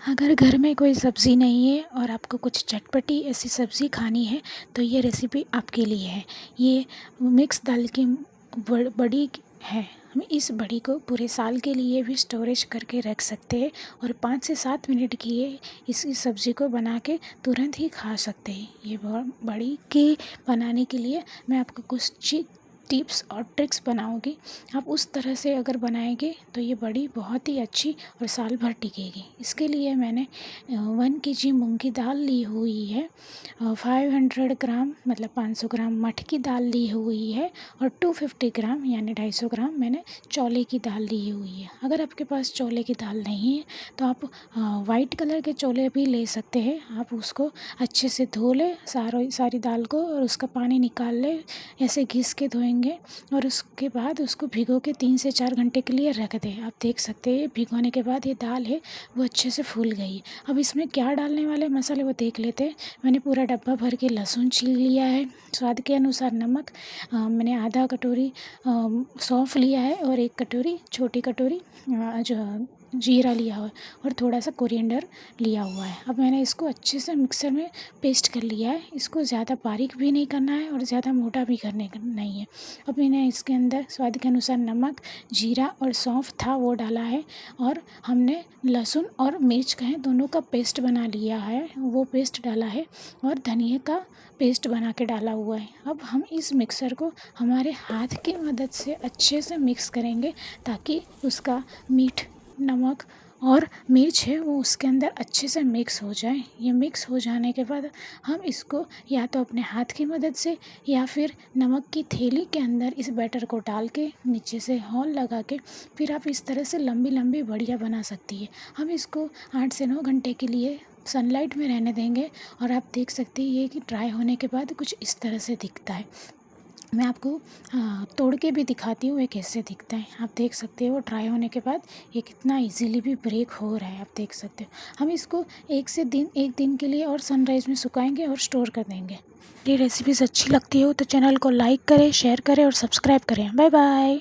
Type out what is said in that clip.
अगर घर में कोई सब्ज़ी नहीं है और आपको कुछ चटपटी ऐसी सब्ज़ी खानी है तो ये रेसिपी आपके लिए है। ये मिक्स दाल की बड़ी है। हम इस बड़ी को पूरे साल के लिए भी स्टोरेज करके रख सकते हैं और 5 से 7 मिनट के लिए इस सब्ज़ी को बना के तुरंत ही खा सकते हैं। ये बड़ी के बनाने के लिए मैं आपको कुछ टिप्स और ट्रिक्स बनाऊंगी। आप उस तरह से अगर बनाएंगे तो ये बड़ी बहुत ही अच्छी और साल भर टिकेगी। इसके लिए मैंने 1 kg मूंग की दाल ली हुई है, 500 ग्राम मतलब 500 ग्राम मठ की दाल ली हुई है और 250 ग्राम यानी 250 ग्राम मैंने चौले की दाल ली हुई है। अगर आपके पास चौले की दाल नहीं है तो आप वाइट कलर के चौले भी ले सकते हैं। आप उसको अच्छे से धो लें सारी दाल को और उसका पानी निकाल लें। ऐसे घिस के धोएंगे और उसके बाद उसको भिगो के 3 से 4 घंटे के लिए रख दें। आप देख सकते हैं भिगोने के बाद ये दाल है वो अच्छे से फूल गई है। अब इसमें क्या डालने वाले मसाले वो देख लेते हैं। मैंने पूरा डब्बा भर के लहसुन छील लिया है, स्वाद के अनुसार नमक, मैंने आधा कटोरी सौंफ लिया है और 1 कटोरी छोटी कटोरी जो जीरा लिया हुआ है और थोड़ा सा कोरिएंडर लिया हुआ है। अब मैंने इसको अच्छे से मिक्सर में पेस्ट कर लिया है। इसको ज़्यादा बारीक भी नहीं करना है और ज़्यादा मोटा भी करने का नहीं है। अब मैंने इसके अंदर स्वाद के अनुसार नमक, जीरा और सौंफ था वो डाला है और हमने लहसुन और मिर्च का दोनों का पेस्ट बना लिया है, वो पेस्ट डाला है और धनिया का पेस्ट बना के डाला हुआ है। अब हम इस मिक्सर को हमारे हाथ की मदद से अच्छे से मिक्स करेंगे ताकि उसका मीठ, नमक और मिर्च है वो उसके अंदर अच्छे से मिक्स हो जाए। ये मिक्स हो जाने के बाद हम इसको या तो अपने हाथ की मदद से या फिर नमक की थैली के अंदर इस बैटर को डाल के नीचे से होल लगा के फिर आप इस तरह से लंबी लंबी बड़ियाँ बना सकती है। हम इसको 8 से 9 घंटे के लिए सनलाइट में रहने देंगे और आप देख सकते हैं ये कि ड्राई होने के बाद कुछ इस तरह से दिखता है। मैं आपको तोड़ के भी दिखाती हूँ ये कैसे दिखता है। आप देख सकते हो ड्राई होने के बाद ये कितना इजीली भी ब्रेक हो रहा है, आप देख सकते हो। हम इसको एक दिन के लिए और सनराइज़ में सुखाएंगे और स्टोर कर देंगे। ये रेसिपीज़ अच्छी लगती हो तो चैनल को लाइक करें, शेयर करें और सब्सक्राइब करें। Bye bye.